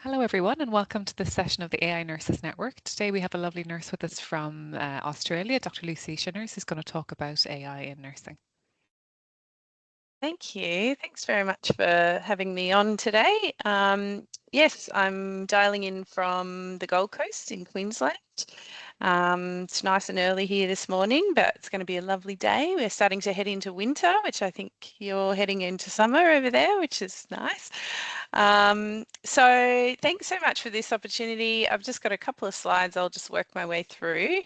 Hello everyone and welcome to this session of the AI Nurses Network. Today we have a lovely nurse with us from Australia, Dr. Lucy Shinners, who's going to talk about AI in nursing. Thank you. Thanks very much for having me on today. Yes, I'm dialing in from the Gold Coast in Queensland. It's nice and early here this morning, but it's going to be a lovely day. We're starting to head into winter, which I think you're heading into summer over there, which is nice. So thanks so much for this opportunity. I've just got a couple of slides I'll just work my way through.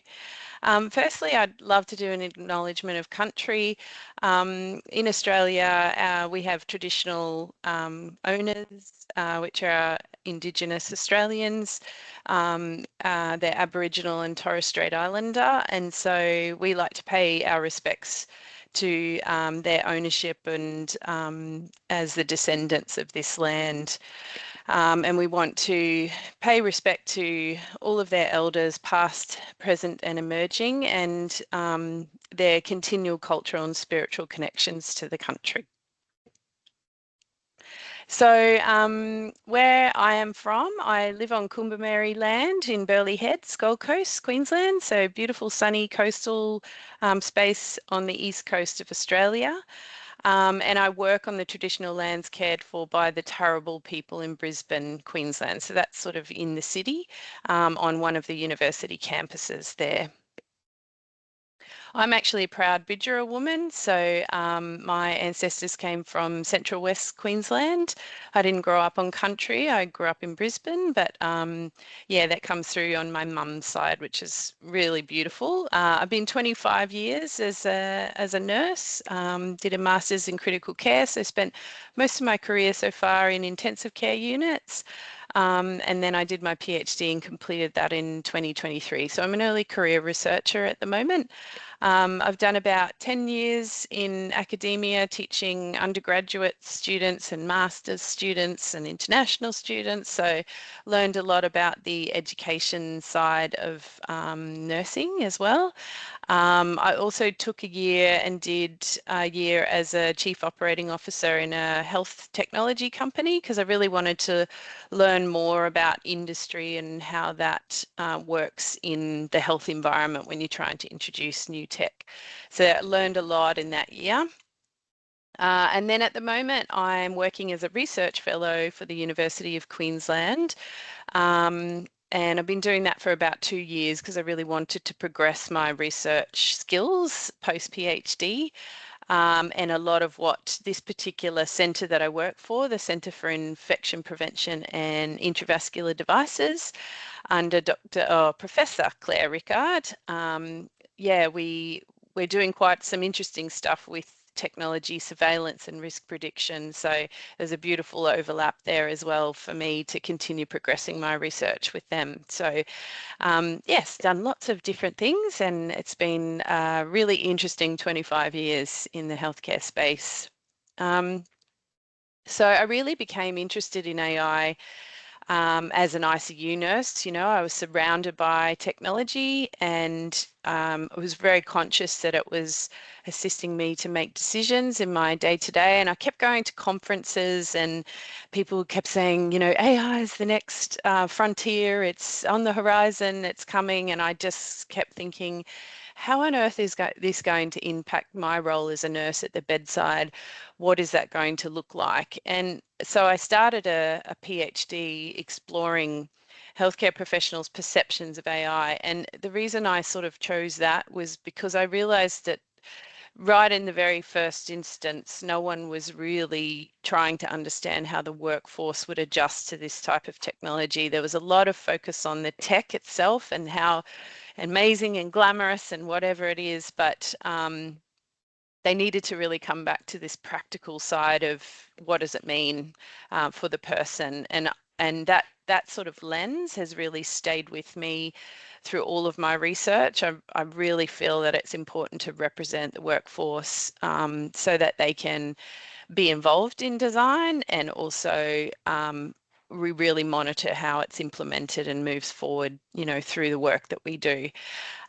Firstly, I'd love to do an acknowledgement of country. In Australia, we have traditional owners, which are Indigenous Australians. They're Aboriginal and Torres Strait Islander, and so we like to pay our respects to their ownership and as the descendants of this land. And we want to pay respect to all of their elders, past, present and emerging, and their continual cultural and spiritual connections to the country. So where I am from, I live on Coombamary land in Burleigh Heads, Gold Coast, Queensland. So beautiful sunny coastal space on the east coast of Australia. And I work on the traditional lands cared for by the Turrbal people in Brisbane, Queensland. So that's sort of in the city on one of the university campuses there. I'm actually a proud Bidjara woman, so my ancestors came from Central West Queensland. I didn't grow up on country, I grew up in Brisbane, but yeah, that comes through on my mum's side, which is really beautiful. I've been 25 years as a nurse, did a master's in critical care, so spent most of my career so far in intensive care units. And then I did my PhD and completed that in 2023. So I'm an early career researcher at the moment. I've done about 10 years in academia teaching undergraduate students and master's students and international students. So learned a lot about the education side of nursing as well. I also took a year and did a year as a chief operating officer in a health technology company because I really wanted to learn more about industry and how that works in the health environment when you're trying to introduce new tech. So I learned a lot in that year. And then at the moment, I'm working as a research fellow for the University of Queensland. And I've been doing that for about 2 years because I really wanted to progress my research skills post-PhD. And a lot of what this particular centre that I work for, the Centre for Infection Prevention and Intravascular Devices, under Professor Claire Rickard, yeah, we're doing quite some interesting stuff with technology surveillance and risk prediction. So there's a beautiful overlap there as well for me to continue progressing my research with them. So yes, done lots of different things and it's been a really interesting 25 years in the healthcare space. So I really became interested in AI as an ICU nurse. You know, I was surrounded by technology and I was very conscious that it was assisting me to make decisions in my day-to-day. And I kept going to conferences and people kept saying, you know, AI is the next frontier, it's on the horizon, it's coming. And I just kept thinking, how on earth is this going to impact my role as a nurse at the bedside? What is that going to look like? And so I started a PhD exploring healthcare professionals' perceptions of AI. And the reason I sort of chose that was because I realized that right in the very first instance, no one was really trying to understand how the workforce would adjust to this type of technology. There was a lot of focus on the tech itself and how amazing and glamorous and whatever it is, but they needed to really come back to this practical side of what does it mean for the person, and that sort of lens has really stayed with me through all of my research. I really feel that it's important to represent the workforce so that they can be involved in design and also we really monitor how it's implemented and moves forward, you know, through the work that we do.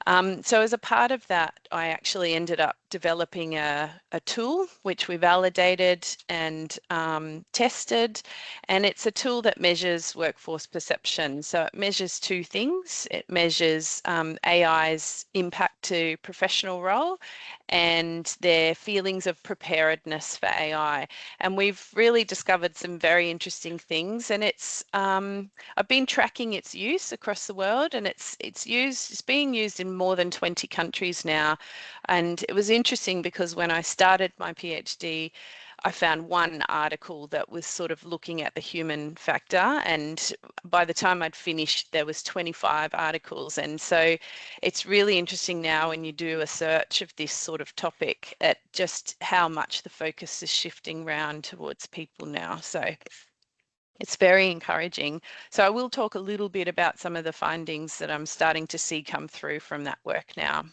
So as a part of that, I actually ended up developing a tool which we validated and tested, and it's a tool that measures workforce perception. So it measures two things. It measures AI's impact to professional role and their feelings of preparedness for AI. And we've really discovered some very interesting things, and it's I've been tracking its use across the world, and it's being used in more than 20 countries now. And it was interesting because when I started my PhD, I found one article that was sort of looking at the human factor, and by the time I'd finished, there was 25 articles. And so it's really interesting now when you do a search of this sort of topic at just how much the focus is shifting round towards people now. So it's very encouraging. So I will talk a little bit about some of the findings that I'm starting to see come through from that work now.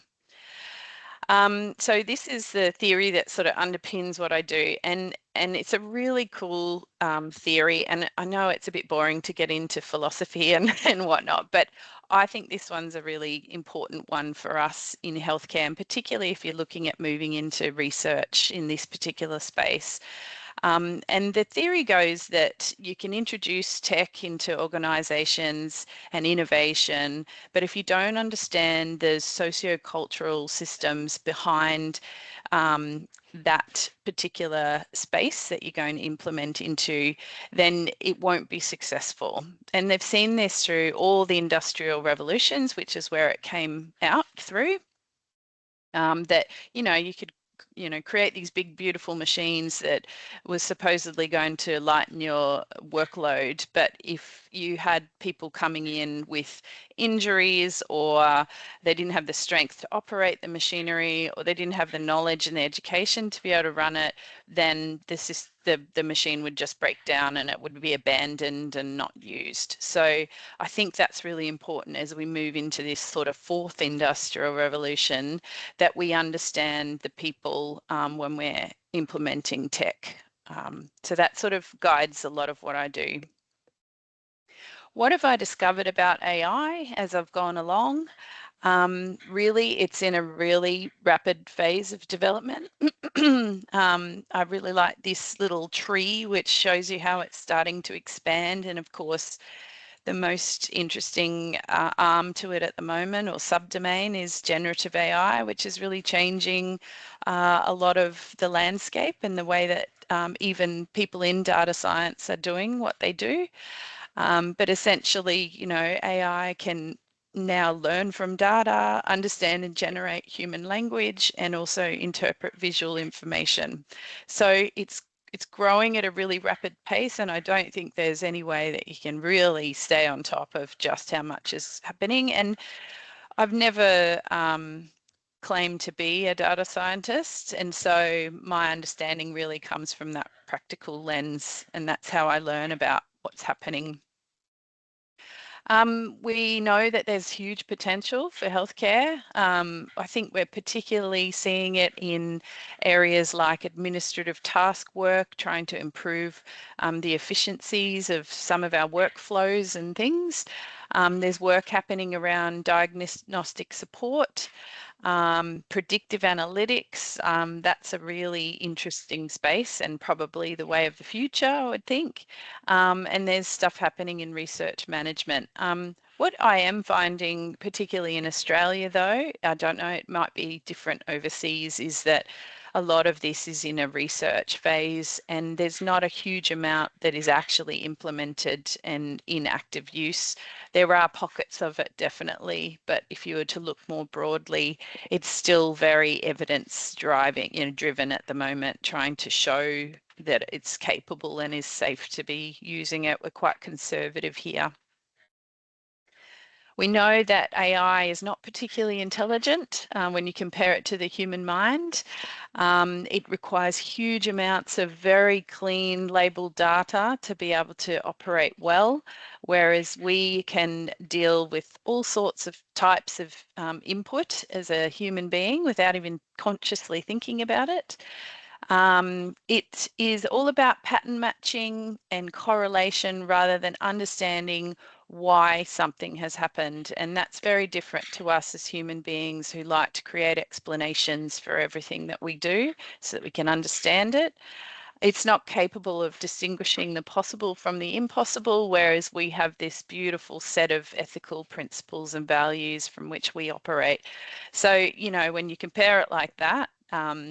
So this is the theory that sort of underpins what I do, and it's a really cool theory. And I know it's a bit boring to get into philosophy and whatnot, but I think this one's a really important one for us in healthcare, and particularly if you're looking at moving into research in this particular space. And the theory goes that you can introduce tech into organizations and innovation, but if you don't understand the socio-cultural systems behind that particular space that you're going to implement into, then it won't be successful. And they've seen this through all the industrial revolutions, which is where it came out through. That, you could create these big, beautiful machines that was supposedly going to lighten your workload. But if you had people coming in with injuries, or they didn't have the strength to operate the machinery, or they didn't have the knowledge and the education to be able to run it, then the machine would just break down and it would be abandoned and not used. So I think that's really important as we move into this sort of fourth industrial revolution, that we understand the people when we're implementing tech. So that sort of guides a lot of what I do. What have I discovered about AI as I've gone along? Really, it's in a really rapid phase of development. I really like this little tree, which shows you how it's starting to expand. And of course, the most interesting arm to it at the moment, or subdomain, is generative AI, which is really changing a lot of the landscape and the way that even people in data science are doing what they do. But essentially, AI can now learn from data, understand and generate human language, and also interpret visual information. So it's growing at a really rapid pace, and I don't think there's any way that you can really stay on top of just how much is happening. And I've never claimed to be a data scientist, and so my understanding really comes from that practical lens, and that's how I learn about what's happening. We know that there's huge potential for healthcare. I think we're particularly seeing it in areas like administrative task work, trying to improve the efficiencies of some of our workflows and things. There's work happening around diagnostic support. Predictive analytics, that's a really interesting space and probably the way of the future, I would think. And there's stuff happening in research management. What I am finding, particularly in Australia though, I don't know, it might be different overseas, is that a lot of this is in a research phase, and there's not a huge amount that is actually implemented and in active use. There are pockets of it, definitely, but if you were to look more broadly, it's still very evidence driven at the moment, trying to show that it's capable and is safe to be using it. We're quite conservative here. We know that AI is not particularly intelligent when you compare it to the human mind. It requires huge amounts of very clean labeled data to be able to operate well, whereas we can deal with all sorts of types of input as a human being without even consciously thinking about it. It is all about pattern matching and correlation rather than understanding why something has happened. And that's very different to us as human beings who like to create explanations for everything that we do so that we can understand it. It's not capable of distinguishing the possible from the impossible, whereas we have this beautiful set of ethical principles and values from which we operate. So, you know, when you compare it like that,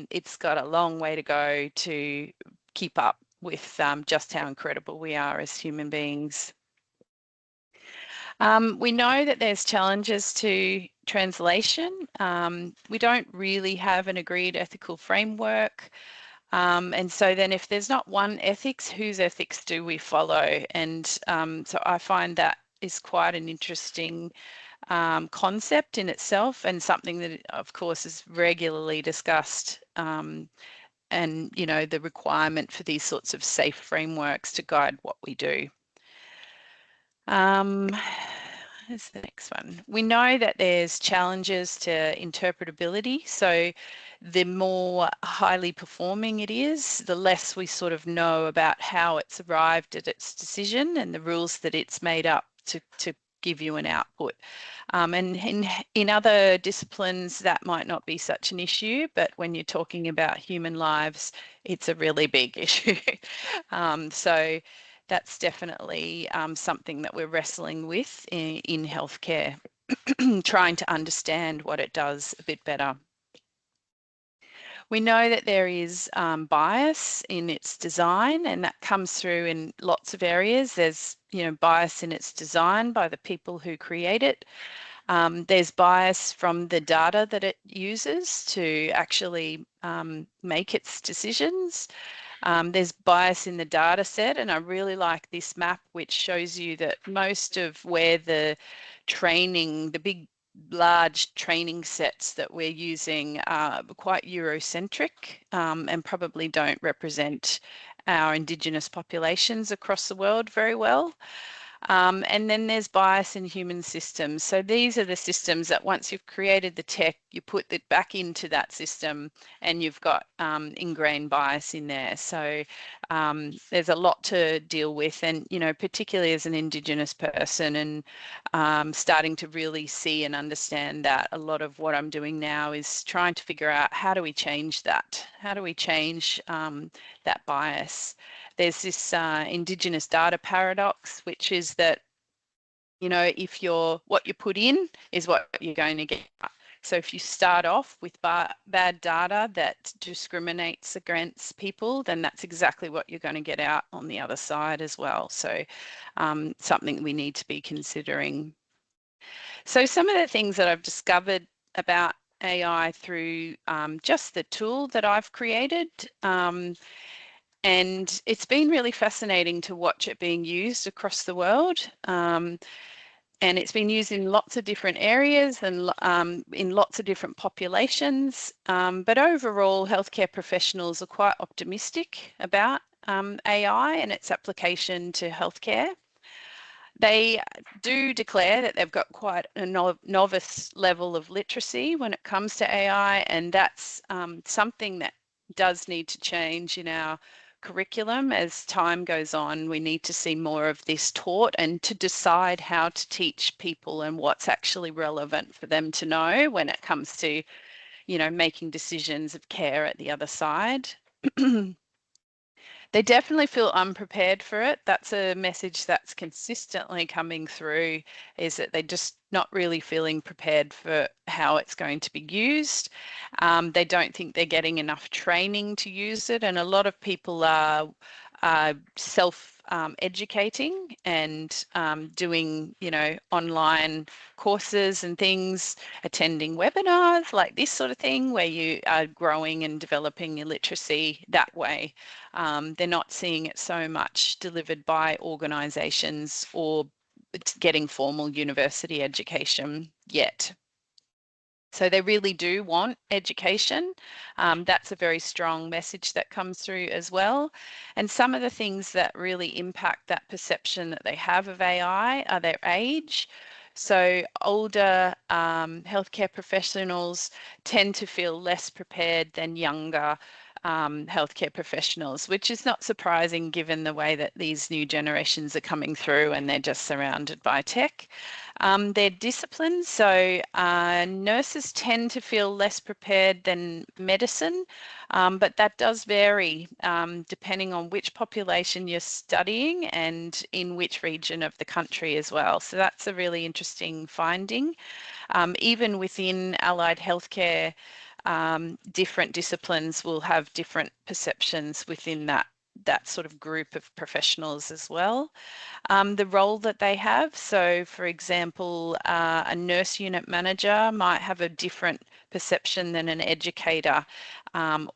it's got a long way to go to keep up with just how incredible we are as human beings. We know that there's challenges to translation. We don't really have an agreed ethical framework. And so then if there's not one ethics, whose ethics do we follow? And so I find that is quite an interesting concept in itself, and something that, of course, is regularly discussed. And, you know, the requirement for these sorts of safe frameworks to guide what we do. Here's the next one. We know that there's challenges to interpretability. So the more highly performing it is, the less we sort of know about how it's arrived at its decision and the rules that it's made up to give you an output. And in other disciplines, that might not be such an issue, but when you're talking about human lives, it's a really big issue. So that's definitely something that we're wrestling with in healthcare, trying to understand what it does a bit better. We know that there is bias in its design, and that comes through in lots of areas. There's, you know, bias in its design by the people who create it. There's bias from the data that it uses to actually make its decisions. There's bias in the data set, and I really like this map, which shows you that most of where the training, the big large training sets that we're using are quite Eurocentric and probably don't represent our Indigenous populations across the world very well. And then there's bias in human systems. So these are the systems that once you've created the tech, you put it back into that system and you've got ingrained bias in there. So there's a lot to deal with. And, you know, particularly as an Indigenous person and starting to really see and understand that, a lot of what I'm doing now is trying to figure out how do we change that? How do we change that bias? There's this Indigenous data paradox, which is that, you know, if what you put in is what you're going to get. So if you start off with bad data that discriminates against people, then that's exactly what you're going to get out on the other side as well. So something we need to be considering. So some of the things that I've discovered about AI through just the tool that I've created, and it's been really fascinating to watch it being used across the world. And it's been used in lots of different areas and in lots of different populations. But overall, healthcare professionals are quite optimistic about AI and its application to healthcare. They do declare that they've got quite a novice level of literacy when it comes to AI, and that's something that does need to change in our curriculum as time goes on. We need to see more of this taught and to decide how to teach people and what's actually relevant for them to know when it comes to, you know, making decisions of care at the other side. They definitely feel unprepared for it. That's a message that's consistently coming through, is that they're just not really feeling prepared for how it's going to be used. They don't think they're getting enough training to use it, and a lot of people are self-educating and doing, you know, online courses and things, attending webinars like this sort of thing, where you are growing and developing your literacy that way. They're not seeing it so much delivered by organisations or getting formal university education yet. So they really do want education. That's a very strong message that comes through as well. And some of the things that really impact that perception that they have of AI are their age. So older healthcare professionals tend to feel less prepared than younger healthcare professionals, which is not surprising given the way that these new generations are coming through and they're just surrounded by tech. Their disciplines, so nurses tend to feel less prepared than medicine, but that does vary depending on which population you're studying and in which region of the country as well. So that's a really interesting finding. Even within allied healthcare, different disciplines will have different perceptions within that sort of group of professionals as well. The role that they have, so for example, a nurse unit manager might have a different perception than an educator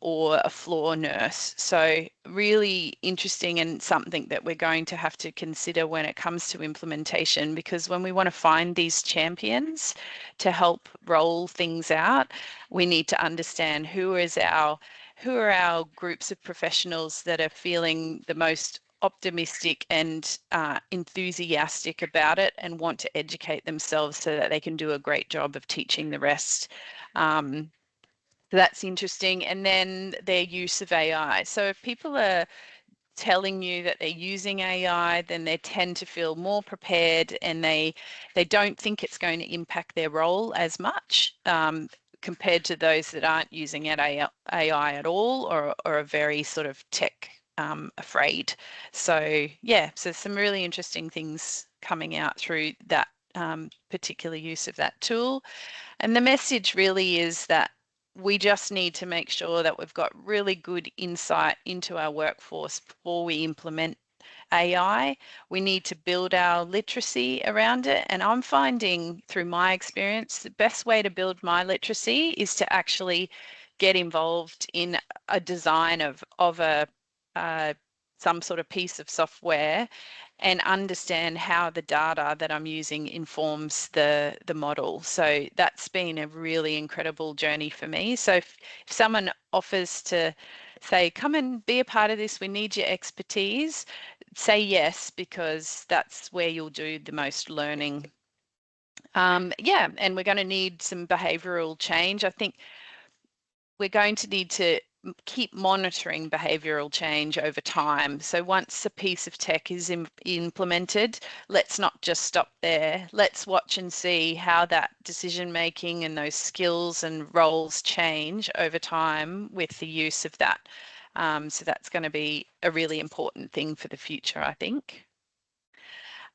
or a floor nurse. So really interesting and something that we're going to have to consider when it comes to implementation, because when we want to find these champions to help roll things out, we need to understand who are our groups of professionals that are feeling the most optimistic and enthusiastic about it and want to educate themselves so that they can do a great job of teaching the rest. So that's interesting. And then their use of AI. So if people are telling you that they're using AI, then they tend to feel more prepared and they don't think it's going to impact their role as much compared to those that aren't using AI at all or are very sort of tech afraid. So yeah, so some really interesting things coming out through that particular use of that tool. And the message really is that we just need to make sure that we've got really good insight into our workforce before we implement AI. We need to build our literacy around it. And I'm finding through my experience, the best way to build my literacy is to actually get involved in a design of some sort of piece of software and understand how the data that I'm using informs the model. So that's been a really incredible journey for me. So if someone offers to say, come and be a part of this, we need your expertise, say yes, because that's where you'll do the most learning. Yeah, and we're going to need some behavioural change. I think we're going to need to keep monitoring behavioural change over time. So once a piece of tech is implemented, let's not just stop there. Let's watch and see how that decision making and those skills and roles change over time with the use of that. So that's going to be a really important thing for the future, I think.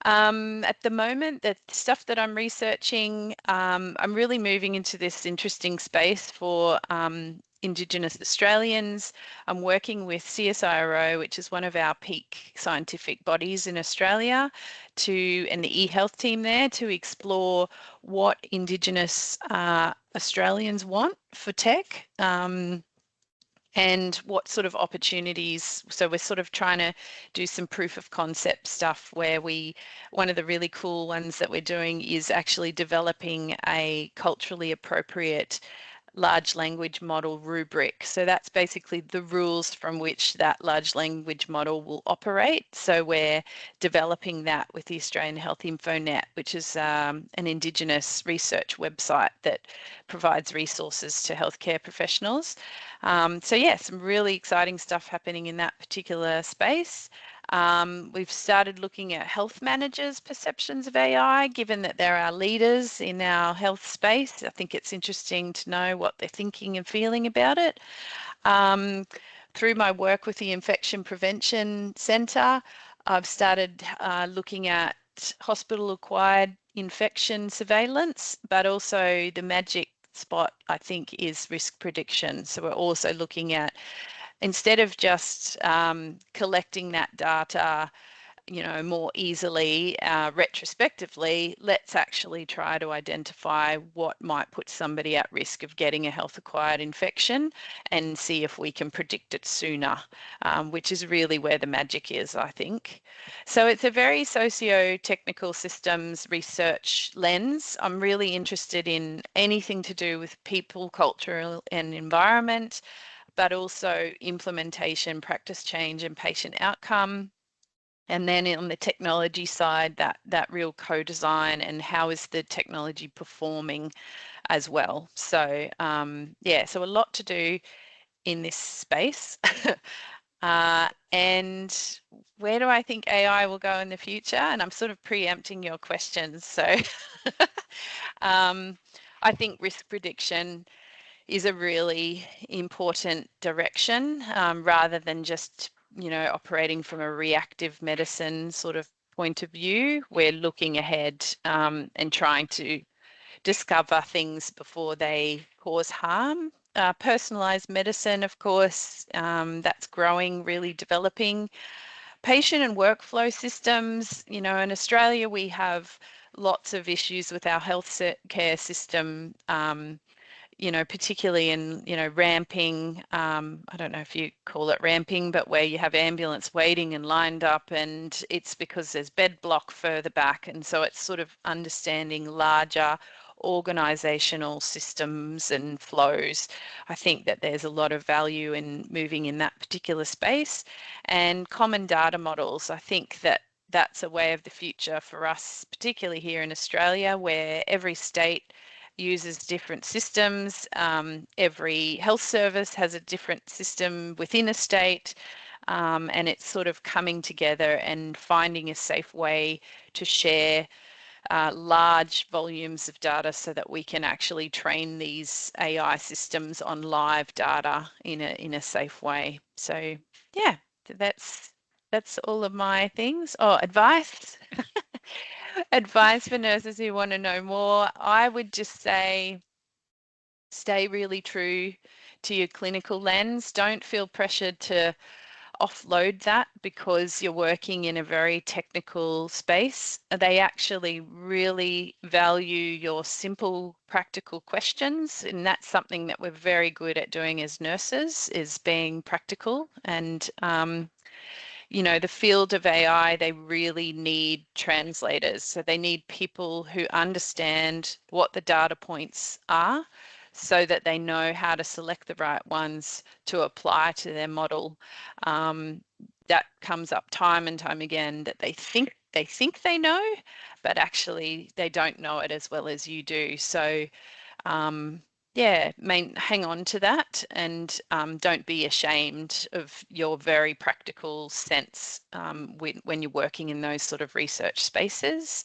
At the moment, the stuff that I'm researching, I'm really moving into this interesting space for Indigenous Australians. I'm working with CSIRO, which is one of our peak scientific bodies in Australia, and the eHealth team there to explore what Indigenous Australians want for tech. And what sort of opportunities. So we're sort of trying to do some proof of concept stuff where one of the really cool ones that we're doing is actually developing a culturally appropriate large language model rubric. So that's basically the rules from which that large language model will operate. So we're developing that with the Australian Health InfoNet, which is an Indigenous research website that provides resources to healthcare professionals. So yeah, some really exciting stuff happening in that particular space. We've started looking at health managers' perceptions of AI, given that they're our leaders in our health space. I think it's interesting to know what they're thinking and feeling about it. Through my work with the Infection Prevention Centre, I've started looking at hospital-acquired infection surveillance, but also the magic spot, I think, is risk prediction. So we're also looking at, instead of just collecting that data, more easily retrospectively, let's actually try to identify what might put somebody at risk of getting a health-acquired infection and see if we can predict it sooner, which is really where the magic is, I think. So it's a very socio-technical systems research lens. I'm really interested in anything to do with people, culture, and environment, but also implementation, practice change, and patient outcome. And then on the technology side, that real co-design and how is the technology performing as well. So yeah, so a lot to do in this space. And where do I think AI will go in the future? And I'm sort of preempting your questions. So I think risk prediction is a really important direction, rather than just, operating from a reactive medicine sort of point of view. We're looking ahead, and trying to discover things before they cause harm. Personalized medicine, of course, that's growing, really developing. Patient and workflow systems, in Australia, we have lots of issues with our health care system, particularly in, ramping. I don't know if you call it ramping, but where you have ambulance waiting and lined up, and it's because there's bed block further back. And so it's sort of understanding larger organizational systems and flows. I think that there's a lot of value in moving in that particular space. And common data models, I think that that's a way of the future for us, particularly here in Australia, where every state uses different systems. Every health service has a different system within a state, and it's sort of coming together and finding a safe way to share large volumes of data so that we can actually train these AI systems on live data in a safe way. So yeah, that's all of my things. Oh, advice. Advice for nurses who want to know more. I would just say stay really true to your clinical lens. Don't feel pressured to offload that because you're working in a very technical space. They actually really value your simple, practical questions. And that's something that we're very good at doing as nurses, is being practical. And the field of AI, they really need translators. So they need people who understand what the data points are so that they know how to select the right ones to apply to their model. That comes up time and time again, that they think they know, but actually they don't know it as well as you do. So yeah, hang on to that, and don't be ashamed of your very practical sense when you're working in those sort of research spaces.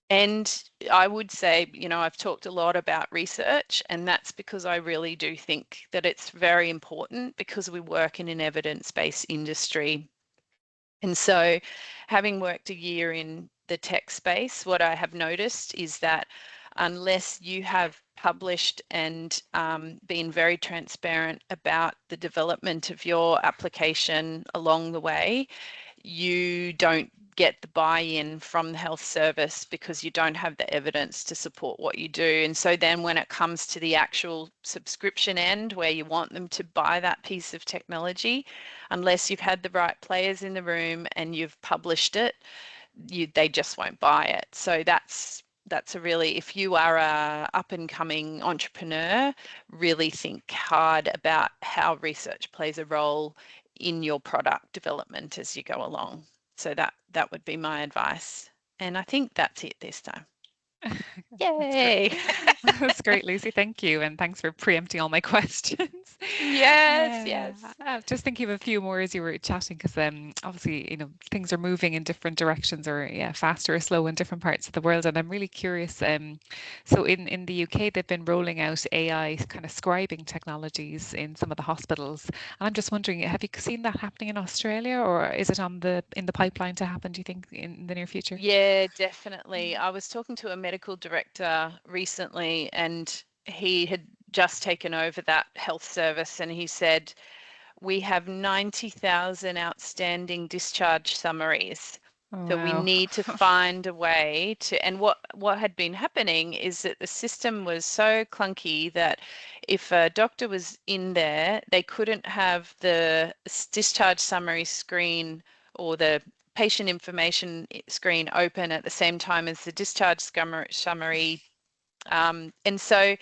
And I would say, I've talked a lot about research, and that's because I really do think that it's very important because we work in an evidence-based industry. And so having worked a year in the tech space, what I have noticed is that unless you have published and been very transparent about the development of your application along the way, you don't get the buy-in from the health service because you don't have the evidence to support what you do. And so then when it comes to the actual subscription end, where you want them to buy that piece of technology, unless you've had the right players in the room and you've published it, they just won't buy it. So that's a really, if you are a up and coming entrepreneur, really think hard about how research plays a role in your product development as you go along. So that would be my advice. And I think that's it this time. Yay! That's great, Lucy. Thank you. And thanks for preempting all my questions. Yes. Just thinking of a few more as you were chatting, because obviously, things are moving in different directions, or faster or slow in different parts of the world. And I'm really curious. So in the UK, they've been rolling out AI kind of scribing technologies in some of the hospitals. And I'm just wondering, have you seen that happening in Australia, or is it in the pipeline to happen, do you think, in the near future? Yeah, definitely. I was talking to a medical director recently, and he had just taken over that health service, and he said, we have 90,000 outstanding discharge summaries. Oh, So we wow. need to find a way to, and what had been happening is that the system was so clunky that if a doctor was in there, they couldn't have the discharge summary screen or the patient information screen open at the same time as the discharge summary. And so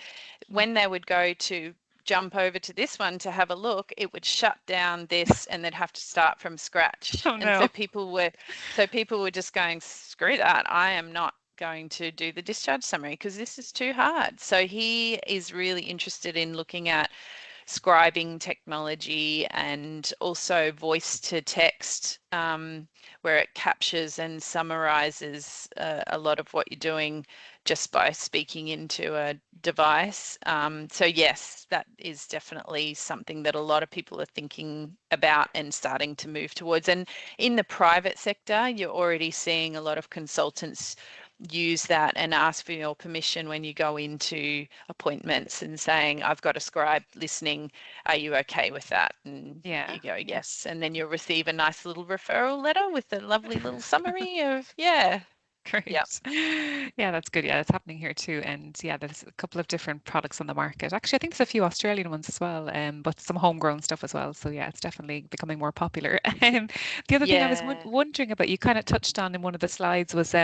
when they would go to jump over to this one to have a look, it would shut down this and they'd have to start from scratch. Oh, And so no. people were just going, screw that, I am not going to do the discharge summary because this is too hard. So he is really interested in looking at scribing technology and also voice to text, where it captures and summarizes a lot of what you're doing just by speaking into a device. So yes, that is definitely something that a lot of people are thinking about and starting to move towards. And in the private sector, you're already seeing a lot of consultants use that and ask for your permission when you go into appointments and saying, I've got a scribe listening, are you okay with that? And Yeah, you go, yeah. yes. And then you'll receive a nice little referral letter with a lovely little summary of, yeah, yep. Great. Yeah, that's good. Yeah, it's happening here too. And yeah, there's a couple of different products on the market. Actually, I think there's a few Australian ones as well, but some homegrown stuff as well. So yeah, it's definitely becoming more popular. The other thing I was Yeah. wondering about, you kind of touched on in one of the slides, was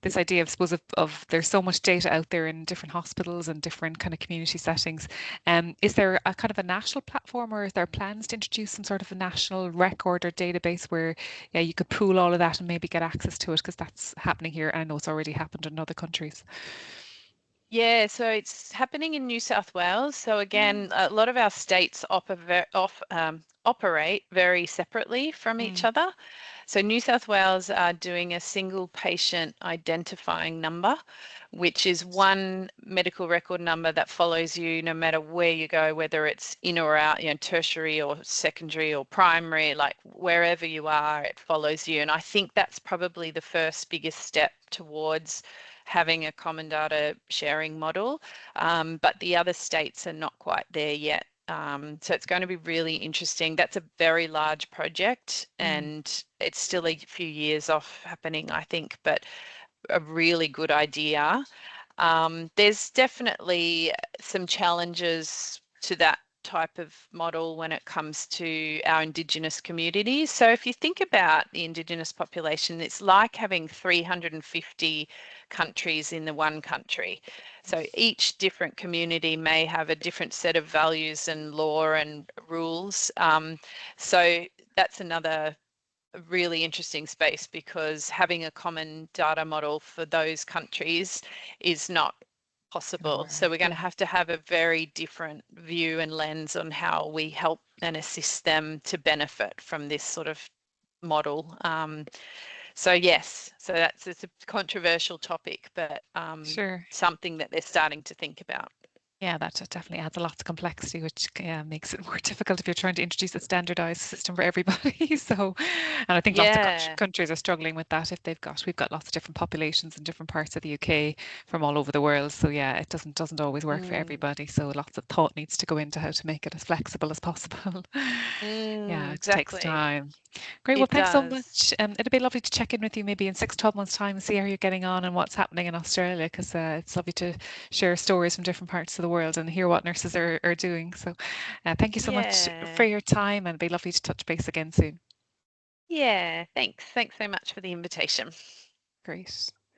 this idea of, suppose, of there's so much data out there in different hospitals and different kind of community settings. Is there a kind of a national platform, or is there plans to introduce some sort of a national record or database where, yeah, you could pool all of that and maybe get access to it, because that's happening here. I know it's already happened in other countries. Yeah, so it's happening in New South Wales. So again, a lot of our states operate very separately from each Mm, other. So New South Wales are doing a single patient identifying number, which is one medical record number that follows you no matter where you go, whether it's in or out, tertiary or secondary or primary, like wherever you are, it follows you. And I think that's probably the first biggest step towards having a common data sharing model, but the other states are not quite there yet. So it's going to be really interesting. That's a very large project mm, and it's still a few years off happening, I think, but a really good idea. There's definitely some challenges to that type of model when it comes to our Indigenous communities. So if you think about the Indigenous population, it's like having 350 countries in the one country. So each different community may have a different set of values and law and rules. So that's another really interesting space because having a common data model for those countries is not gonna possible. So work. we're going Yeah. to have a very different view and lens on how we help and assist them to benefit from this sort of model. So yes, so it's a controversial topic, but Sure. something that they're starting to think about. Yeah, that definitely adds a lot of complexity, which makes it more difficult if you're trying to introduce a standardized system for everybody. So, and I think lots of Yeah. countries are struggling with that. If we've got lots of different populations in different parts of the UK from all over the world. So yeah, it doesn't always work for Mm, everybody. So lots of thought needs to go into how to make it as flexible as possible. Yeah, it takes exactly. time. Great. Well, It thanks so does. much. It'd be lovely to check in with you maybe in 6, 12 months' time and see how you're getting on and what's happening in Australia, because it's lovely to share stories from different parts of the world and hear what nurses are doing. So thank you so much for Yeah. your time, and it'd be lovely to touch base again soon. Yeah, thanks. Thanks so much for the invitation. Great.